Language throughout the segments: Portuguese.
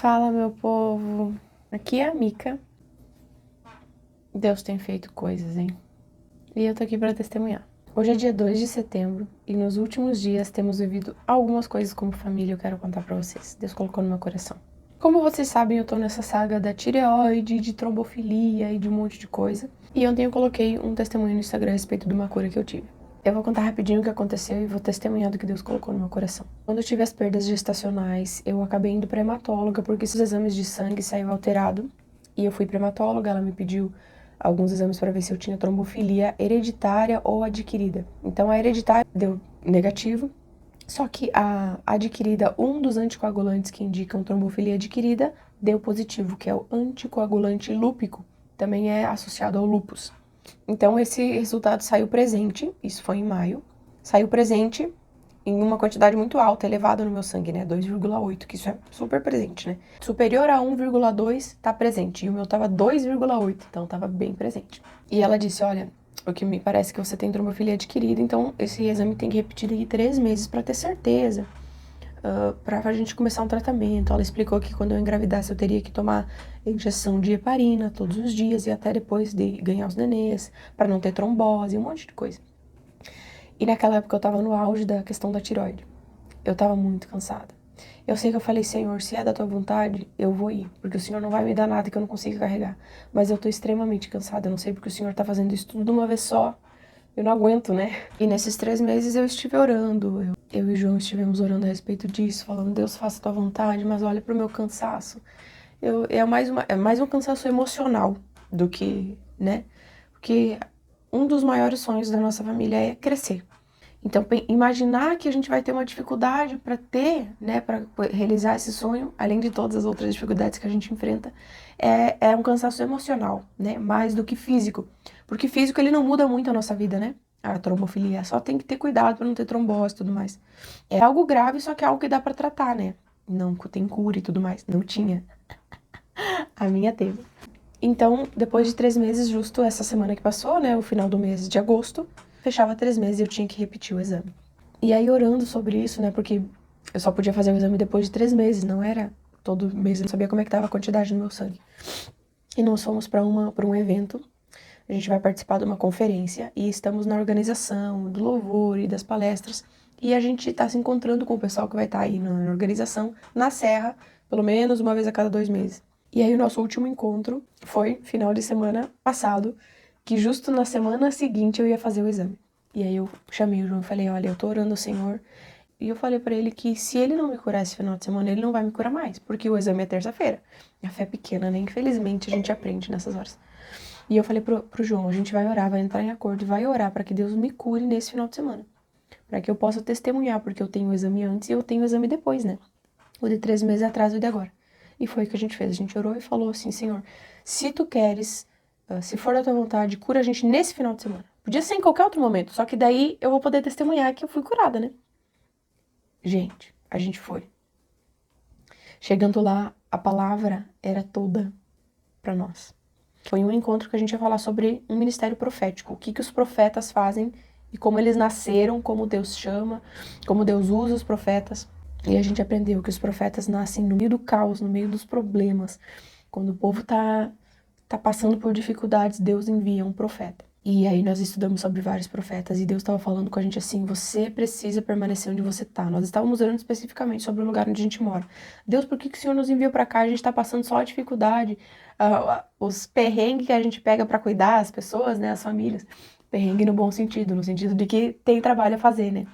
Fala, meu povo. Aqui é a Mica. Deus tem feito coisas, hein? E eu tô aqui pra testemunhar. Hoje é dia 2 de setembro e nos últimos dias temos vivido algumas coisas como família. Eu quero contar pra vocês. Deus colocou no meu coração. Como vocês sabem, eu tô nessa saga da tireoide, de trombofilia e de um monte de coisa. E ontem eu coloquei um testemunho no Instagram a respeito de uma cura que eu tive. Eu vou contar rapidinho o que aconteceu e vou testemunhar do que Deus colocou no meu coração. Quando eu tive as perdas gestacionais, eu acabei indo pra hematóloga porque esses exames de sangue saíram alterado. E eu fui pra hematóloga, ela me pediu alguns exames para ver se eu tinha trombofilia hereditária ou adquirida. Então a hereditária deu negativo, só que a adquirida, um dos anticoagulantes que indicam trombofilia adquirida, deu positivo, que é o anticoagulante lúpico, também é associado ao lúpus. Então esse resultado saiu presente, isso foi em maio, saiu presente em uma quantidade muito alta, elevada no meu sangue, né, 2,8, que isso é super presente, né. Superior a 1,2 tá presente, e o meu tava 2,8, então tava bem presente. E ela disse, olha, o que me parece que você tem trombofilia adquirida, então esse exame tem que repetir daqui 3 meses pra ter certeza. Pra gente começar um tratamento. Ela explicou que quando eu engravidasse eu teria que tomar injeção de heparina todos os dias e até depois de ganhar os nenês, pra não ter trombose, um monte de coisa. E naquela época eu tava no auge da questão da tireoide. Eu tava muito cansada. Eu sei que eu falei, Senhor, se é da tua vontade, eu vou ir, porque o Senhor não vai me dar nada que eu não consiga carregar. Mas eu tô extremamente cansada, eu não sei porque o Senhor tá fazendo isso tudo de uma vez só. Eu não aguento, né? E nesses 3 meses eu estive orando, eu e o João estivemos orando a respeito disso, falando, Deus, faça a tua vontade, mas olha pro meu cansaço. É mais um cansaço emocional do que, né? Porque um dos maiores sonhos da nossa família é crescer. Então, imaginar que a gente vai ter uma dificuldade para ter, né, para realizar esse sonho, além de todas as outras dificuldades que a gente enfrenta, é um cansaço emocional, né, mais do que físico. Porque físico ele não muda muito a nossa vida, né? A trombofilia, só tem que ter cuidado para não ter trombose e tudo mais. É algo grave, só que é algo que dá para tratar, né? Não tem cura e tudo mais. Não tinha. A minha teve. Então, depois de 3 meses, justo essa semana que passou, né, o final do mês de agosto, fechava 3 meses e eu tinha que repetir o exame. E aí, orando sobre isso, né, porque eu só podia fazer o exame depois de 3 meses, não era todo mês, eu não sabia como é que tava a quantidade no meu sangue. E nós fomos para um evento, a gente vai participar de uma conferência e estamos na organização do louvor e das palestras. E a gente tá se encontrando com o pessoal que vai estar aí na organização, na Serra, pelo menos uma vez a cada 2 meses. E aí o nosso último encontro foi final de semana passado, que justo na semana seguinte eu ia fazer o exame. E aí eu chamei o João e falei, olha, eu tô orando ao Senhor. E eu falei pra ele que se ele não me curar esse final de semana, ele não vai me curar mais, porque o exame é terça-feira. A fé é pequena, né? Infelizmente a gente aprende nessas horas. E eu falei pro João, a gente vai orar, vai entrar em acordo e vai orar pra que Deus me cure nesse final de semana. Pra que eu possa testemunhar, porque eu tenho o exame antes e eu tenho o exame depois, né? O de 3 meses atrás e o de agora. E foi o que a gente fez. A gente orou e falou assim, Senhor, se tu queres, se for da tua vontade, cura a gente nesse final de semana. Podia ser em qualquer outro momento, só que daí eu vou poder testemunhar que eu fui curada, né? Gente, a gente foi. Chegando lá, a palavra era toda pra nós. Foi um encontro que a gente ia falar sobre um ministério profético, o que os profetas fazem e como eles nasceram, como Deus chama, como Deus usa os profetas. E a gente aprendeu que os profetas nascem no meio do caos, no meio dos problemas. Quando o povo tá passando por dificuldades, Deus envia um profeta. E aí nós estudamos sobre vários profetas e Deus estava falando com a gente assim, você precisa permanecer onde você tá. Nós estávamos orando especificamente sobre o lugar onde a gente mora. Deus, por que o Senhor nos enviou para cá? A gente tá passando só a dificuldade, os perrengues que a gente pega para cuidar as pessoas, né, as famílias. Perrengue no bom sentido, no sentido de que tem trabalho a fazer, né?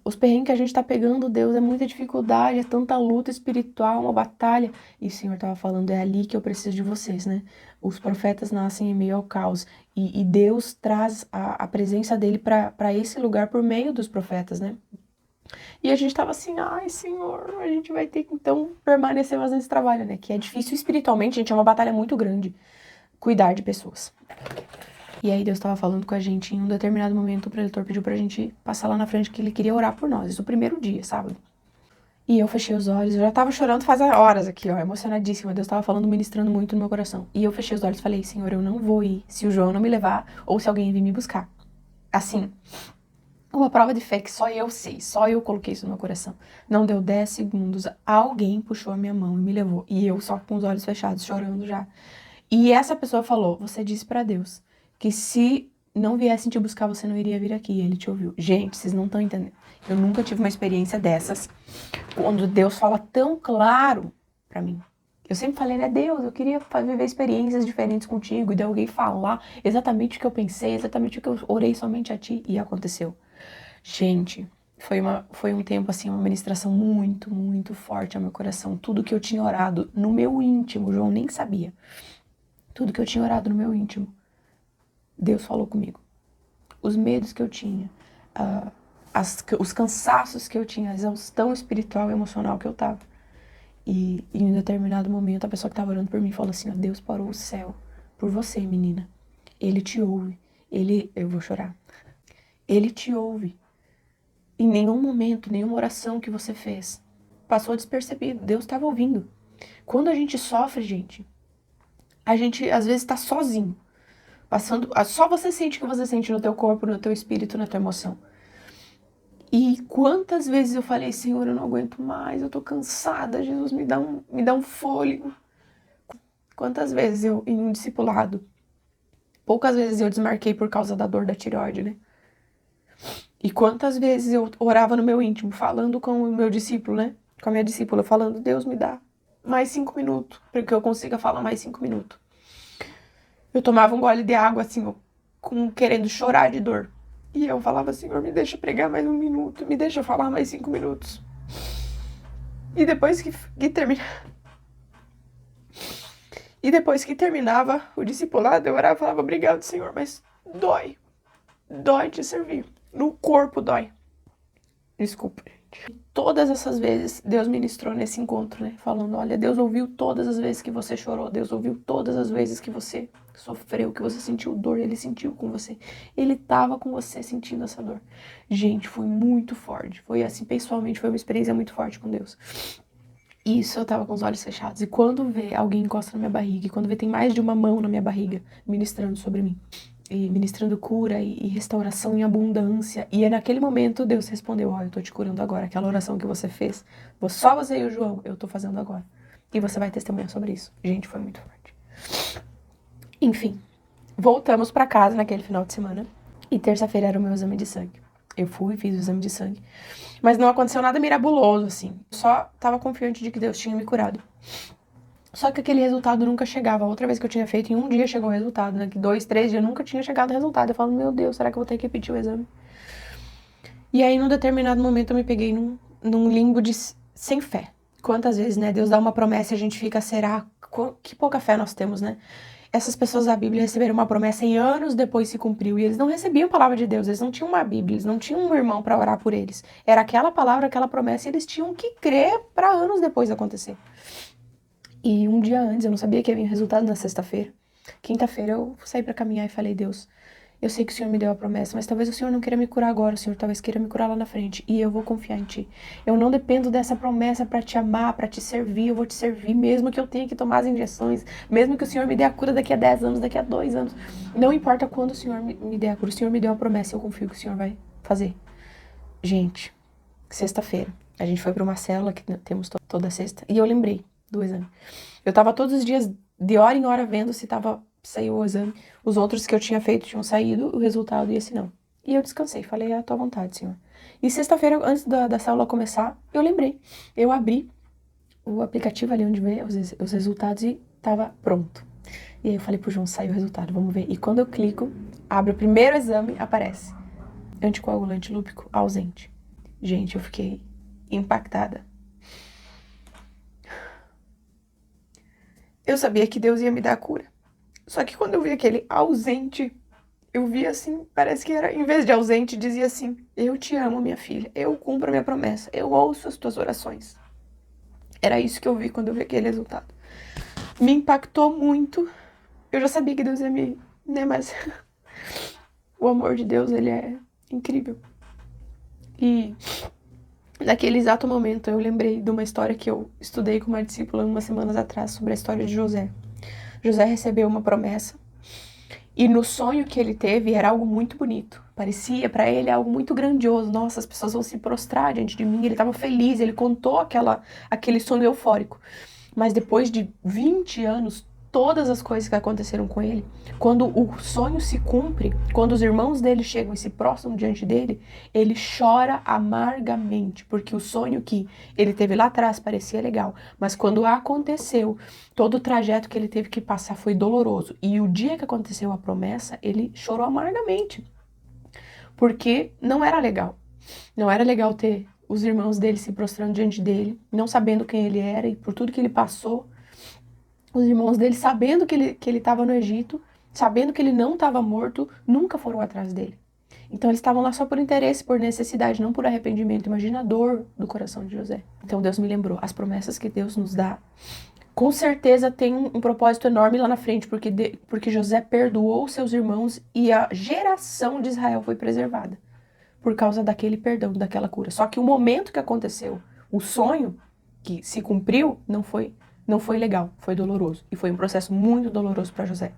Os perrengues que a gente tá pegando, Deus, é muita dificuldade, é tanta luta espiritual, uma batalha. E o Senhor tava falando, é ali que eu preciso de vocês, né? Os profetas nascem em meio ao caos. E Deus traz a presença dele para esse lugar por meio dos profetas, né? E a gente tava assim, ai, Senhor, a gente vai ter que, então, permanecer fazendo esse trabalho, né? Que é difícil espiritualmente, gente, é uma batalha muito grande cuidar de pessoas. E aí Deus tava falando com a gente em um determinado momento, o preletor pediu pra gente passar lá na frente que ele queria orar por nós. Isso no primeiro dia, sábado. E eu fechei os olhos, eu já tava chorando faz horas aqui, ó, emocionadíssima. Deus tava falando, ministrando muito no meu coração. E eu fechei os olhos e falei, Senhor, eu não vou ir se o João não me levar ou se alguém vir me buscar. Assim, Uma prova de fé que só eu sei, só eu coloquei isso no meu coração. Não deu 10 segundos, alguém puxou a minha mão e me levou. E eu só com os olhos fechados, chorando já. E essa pessoa falou, você disse pra Deus que se não viessem te buscar, você não iria vir aqui. E ele te ouviu. Gente, vocês não estão entendendo. Eu nunca tive uma experiência dessas, quando Deus fala tão claro pra mim. Eu sempre falei, né, Deus, eu queria viver experiências diferentes contigo. E de alguém falar exatamente o que eu pensei, exatamente o que eu orei somente a ti. E aconteceu. Gente, foi um tempo, assim, uma ministração muito, muito forte ao meu coração. Tudo que eu tinha orado no meu íntimo, o João nem sabia. Tudo que eu tinha orado no meu íntimo, Deus falou comigo. Os medos que eu tinha, os cansaços que eu tinha, a exaustão espiritual e emocional que eu tava. E em um determinado momento, a pessoa que tava orando por mim falou assim, ó, Deus parou o céu por você, menina. Ele te ouve. Eu vou chorar. Ele te ouve. Em nenhum momento, nenhuma oração que você fez passou despercebido. Deus estava ouvindo. Quando a gente sofre, a gente às vezes tá sozinho. Só você sente o que você sente no teu corpo, no teu espírito, na tua emoção. E quantas vezes eu falei, Senhor, eu não aguento mais, eu tô cansada, Jesus, me dá um fôlego. Quantas vezes eu, em um discipulado, poucas vezes eu desmarquei por causa da dor da tireoide, né? E quantas vezes eu orava no meu íntimo, falando com o meu discípulo, né? Com a minha discípula, falando, Deus, me dá mais 5 minutos, para que eu consiga falar mais 5 minutos. Eu tomava um gole de água, assim, querendo chorar de dor. E eu falava, Senhor, me deixa pregar mais 1 minuto, me deixa falar mais 5 minutos. E depois que terminava o discipulado, eu orava e falava, obrigado, Senhor, mas dói te servir. No corpo dói. Desculpa, gente. Todas essas vezes, Deus ministrou nesse encontro, né? Falando, olha, Deus ouviu todas as vezes que você chorou. Deus ouviu todas as vezes que você sofreu, que você sentiu dor. Ele sentiu com você. Ele tava com você sentindo essa dor. Gente, foi muito forte. Foi assim, pessoalmente, foi uma experiência muito forte com Deus. Isso eu tava com os olhos fechados. E quando vê alguém encosta na minha barriga, e quando vê tem mais de uma mão na minha barriga, ministrando sobre mim, e ministrando cura e restauração em abundância. E é naquele momento Deus respondeu, ó, eu tô te curando agora. Aquela oração que você fez, só você e o João, eu tô fazendo agora. E você vai testemunhar sobre isso. Gente, foi muito forte. Enfim, voltamos pra casa naquele final de semana. E terça-feira era o meu exame de sangue. Eu fui, fiz o exame de sangue. Mas não aconteceu nada mirabuloso, assim. Só tava confiante de que Deus tinha me curado. Só que aquele resultado nunca chegava. A outra vez que eu tinha feito, em um dia chegou o resultado, né? Que 2, 3 dias nunca tinha chegado o resultado. Eu falo, meu Deus, será que eu vou ter que repetir o exame? E aí, num determinado momento, eu me peguei num limbo sem fé. Quantas vezes, né? Deus dá uma promessa e a gente fica, será? Que pouca fé nós temos, né? Essas pessoas da Bíblia receberam uma promessa e anos depois se cumpriu. E eles não recebiam a palavra de Deus, eles não tinham uma Bíblia, eles não tinham um irmão para orar por eles. Era aquela palavra, aquela promessa e eles tinham que crer para anos depois acontecer. E um dia antes, eu não sabia que ia vir o resultado na sexta-feira. Quinta-feira eu saí pra caminhar e falei, Deus, eu sei que o Senhor me deu a promessa, mas talvez o Senhor não queira me curar agora, o Senhor talvez queira me curar lá na frente. E eu vou confiar em Ti. Eu não dependo dessa promessa pra Te amar, pra Te servir, eu vou Te servir, mesmo que eu tenha que tomar as injeções, mesmo que o Senhor me dê a cura daqui a 10 anos, daqui a 2 anos. Não importa quando o Senhor me dê a cura, o Senhor me deu a promessa, eu confio que o Senhor vai fazer. Gente, sexta-feira, a gente foi pra uma célula que temos toda sexta, e eu lembrei do exame. Eu tava todos os dias, de hora em hora, vendo se saiu o exame. Os outros que eu tinha feito tinham saído, o resultado e esse não. E eu descansei, falei, à tua vontade, Senhor. E sexta-feira, antes da célula começar, eu lembrei. Eu abri o aplicativo ali onde vê os resultados e tava pronto. E aí eu falei pro João, saiu o resultado, vamos ver. E quando eu clico, abre o primeiro exame, aparece anticoagulante lúpico ausente. Gente, eu fiquei impactada. Eu sabia que Deus ia me dar a cura. Só que quando eu vi aquele ausente, eu vi assim, parece que era, em vez de ausente, dizia assim, eu te amo, minha filha, eu cumpro a minha promessa, eu ouço as tuas orações. Era isso que eu vi quando eu vi aquele resultado. Me impactou muito. Eu já sabia que Deus ia me... né, mas o amor de Deus, ele é incrível. E naquele exato momento eu lembrei de uma história que eu estudei com uma discípula umas semanas atrás sobre a história de José. José recebeu uma promessa E no sonho que ele teve era algo muito bonito. Parecia para ele algo muito grandioso. Nossa, as pessoas vão se prostrar diante de mim. Ele estava feliz, ele contou aquele sonho eufórico. Mas depois de 20 anos, todas as coisas que aconteceram com ele, quando o sonho se cumpre, quando os irmãos dele chegam e se prostram diante dele, ele chora amargamente, porque o sonho que ele teve lá atrás parecia legal, mas quando aconteceu, todo o trajeto que ele teve que passar foi doloroso. E o dia que aconteceu a promessa, ele chorou amargamente, porque não era legal. Não era legal ter os irmãos dele se prostrando diante dele, não sabendo quem ele era e por tudo que ele passou. Os irmãos dele, sabendo que ele estava no Egito, sabendo que ele não estava morto, nunca foram atrás dele. Então eles estavam lá só por interesse, por necessidade, não por arrependimento. Imagina a dor do coração de José. Então Deus me lembrou, as promessas que Deus nos dá, com certeza tem um propósito enorme lá na frente, porque José perdoou seus irmãos e a geração de Israel foi preservada por causa daquele perdão, daquela cura. Só que o momento que aconteceu, o sonho que se cumpriu, não foi legal, foi doloroso. E foi um processo muito doloroso para José.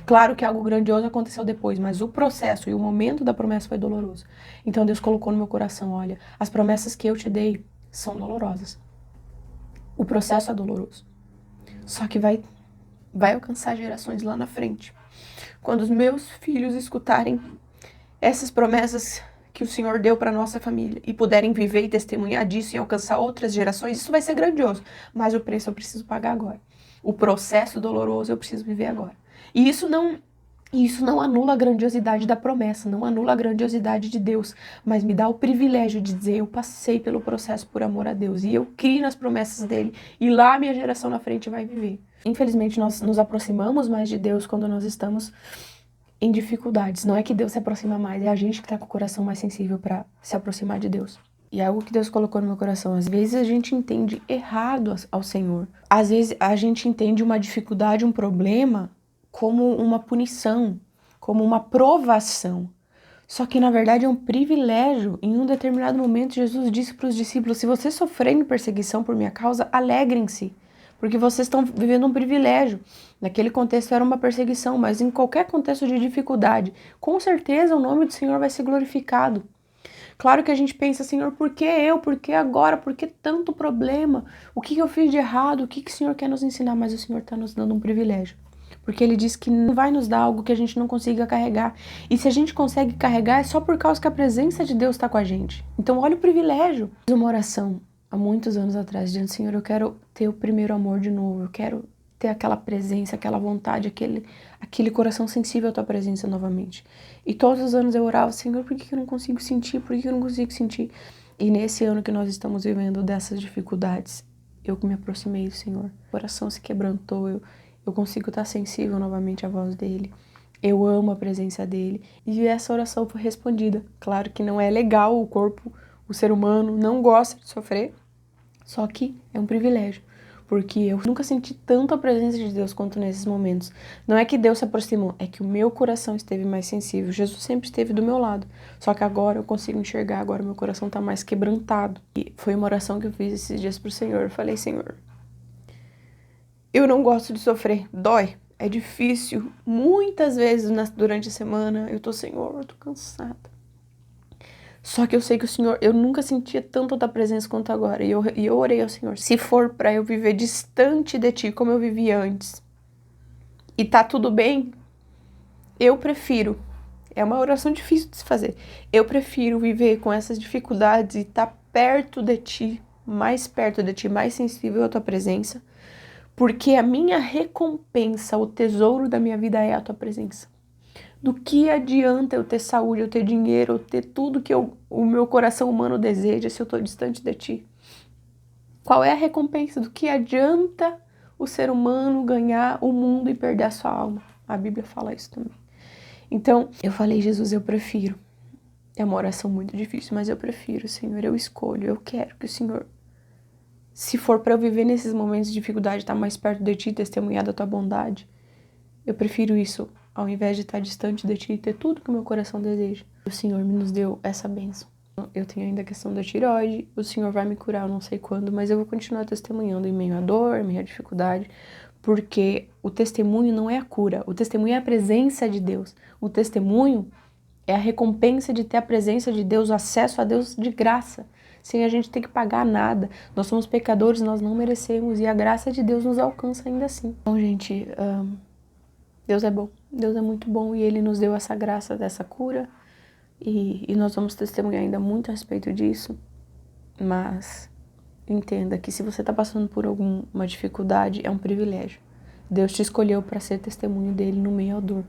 Claro que algo grandioso aconteceu depois, mas o processo e o momento da promessa foi doloroso. Então Deus colocou no meu coração, olha, as promessas que eu te dei são dolorosas. O processo é doloroso. Só que vai alcançar gerações lá na frente. Quando os meus filhos escutarem essas promessas que o Senhor deu para nossa família e puderem viver e testemunhar disso e alcançar outras gerações, isso vai ser grandioso. Mas o preço eu preciso pagar agora. O processo doloroso eu preciso viver agora. E isso não anula a grandiosidade da promessa, não anula a grandiosidade de Deus, mas me dá o privilégio de dizer, eu passei pelo processo por amor a Deus e eu criei nas promessas dele e lá a minha geração na frente vai viver. Infelizmente nós nos aproximamos mais de Deus quando nós estamos em dificuldades. Não é que Deus se aproxima mais, é a gente que tá com o coração mais sensível para se aproximar de Deus. E é algo que Deus colocou no meu coração. Às vezes a gente entende errado ao Senhor. Às vezes a gente entende uma dificuldade, um problema, como uma punição, como uma provação. Só que na verdade é um privilégio. Em um determinado momento Jesus disse para os discípulos, se vocês sofrerem perseguição por minha causa, alegrem-se. Porque vocês estão vivendo um privilégio. Naquele contexto era uma perseguição, mas em qualquer contexto de dificuldade, com certeza o nome do Senhor vai ser glorificado. Claro que a gente pensa, Senhor, por que eu? Por que agora? Por que tanto problema? O que eu fiz de errado? O que o Senhor quer nos ensinar? Mas o Senhor está nos dando um privilégio. Porque Ele diz que não vai nos dar algo que a gente não consiga carregar. E se a gente consegue carregar, é só por causa que a presença de Deus está com a gente. Então olha o privilégio. Fiz uma oração há muitos anos atrás, dizendo, Senhor, eu quero ter o primeiro amor de novo, eu quero ter aquela presença, aquela vontade, aquele coração sensível à tua presença novamente. E todos os anos eu orava, Senhor, por que eu não consigo sentir? Por que eu não consigo sentir? E nesse ano que nós estamos vivendo dessas dificuldades, eu me aproximei do Senhor. O coração se quebrantou, eu consigo estar sensível novamente à voz dele. Eu amo a presença dele. E essa oração foi respondida. Claro que não é legal o corpo, o ser humano não gosta de sofrer, só que é um privilégio, porque eu nunca senti tanto a presença de Deus quanto nesses momentos. Não é que Deus se aproximou, é que o meu coração esteve mais sensível. Jesus sempre esteve do meu lado, só que agora eu consigo enxergar, agora meu coração está mais quebrantado. E foi uma oração que eu fiz esses dias pro Senhor. Eu falei, Senhor, eu não gosto de sofrer, dói, é difícil. Muitas vezes durante a semana eu tô, Senhor, eu tô cansada. Só que eu sei que o Senhor, eu nunca sentia tanto a tua presença quanto agora. E eu orei ao Senhor, se for pra eu viver distante de ti como eu vivia antes, e tá tudo bem, eu prefiro. É uma oração difícil de se fazer. Eu prefiro viver com essas dificuldades e estar perto de ti, mais sensível à tua presença, porque a minha recompensa, o tesouro da minha vida é a tua presença. Do que adianta eu ter saúde, eu ter dinheiro, eu ter tudo que o meu coração humano deseja se eu estou distante de ti? Qual é a recompensa? Do que adianta o ser humano ganhar o mundo e perder a sua alma? A Bíblia fala isso também. Então, eu falei, Jesus, eu prefiro. É uma oração muito difícil, mas eu prefiro, Senhor, eu escolho, eu quero que o Senhor, se for para eu viver nesses momentos de dificuldade, estar mais perto de ti, testemunhar da tua bondade, eu prefiro isso ao invés de estar distante de ti e ter tudo que o meu coração deseja. O Senhor nos deu essa bênção. Eu tenho ainda a questão da tireoide, o Senhor vai me curar, eu não sei quando, mas eu vou continuar testemunhando em meio à dor, em meio à dificuldade, porque o testemunho não é a cura, o testemunho é a presença de Deus. O testemunho é a recompensa de ter a presença de Deus, o acesso a Deus de graça, sem a gente ter que pagar nada. Nós somos pecadores, nós não merecemos, e a graça de Deus nos alcança ainda assim. Então, gente, Deus é bom, Deus é muito bom, e Ele nos deu essa graça dessa cura, e nós vamos testemunhar ainda muito a respeito disso, mas entenda que se você está passando por alguma dificuldade, é um privilégio. Deus te escolheu para ser testemunho dele no meio à dor,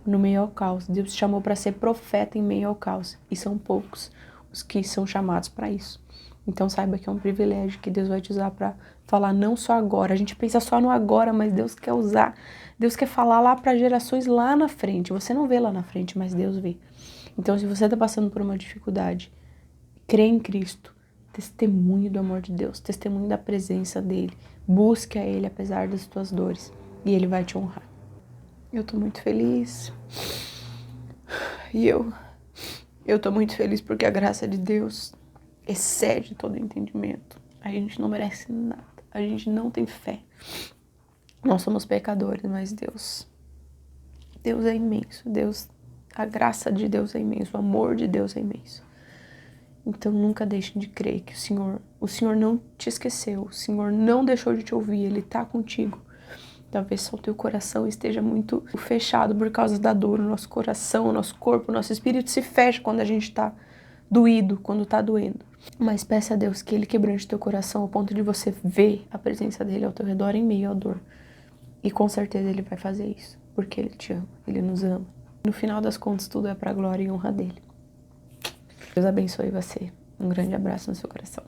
no meio ao caos. Deus te chamou para ser profeta em meio ao caos, e são poucos os que são chamados para isso. Então saiba que é um privilégio que Deus vai te usar para falar não só agora. A gente pensa só no agora, mas Deus quer usar. Deus quer falar lá para gerações lá na frente. Você não vê lá na frente, mas Deus vê. Então, se você está passando por uma dificuldade, crê em Cristo, testemunhe do amor de Deus, testemunhe da presença dEle, busque a Ele apesar das tuas dores, e Ele vai te honrar. Eu tô muito feliz, e eu tô muito feliz porque a graça de Deus excede todo entendimento. A gente não merece nada, a gente não tem fé. Nós somos pecadores, mas Deus é imenso, a graça de Deus é imenso, o amor de Deus é imenso. Então nunca deixe de crer que o Senhor não te esqueceu, o Senhor não deixou de te ouvir, Ele está contigo. Talvez só o teu coração esteja muito fechado por causa da dor, o nosso coração, o nosso corpo, o nosso espírito se fecha quando a gente está doído, quando está doendo. Mas peça a Deus que Ele quebrante teu coração ao ponto de você ver a presença dEle ao teu redor em meio à dor. E com certeza Ele vai fazer isso, porque Ele te ama, Ele nos ama. No final das contas, tudo é para a glória e honra dEle. Deus abençoe você. Um grande abraço no seu coração.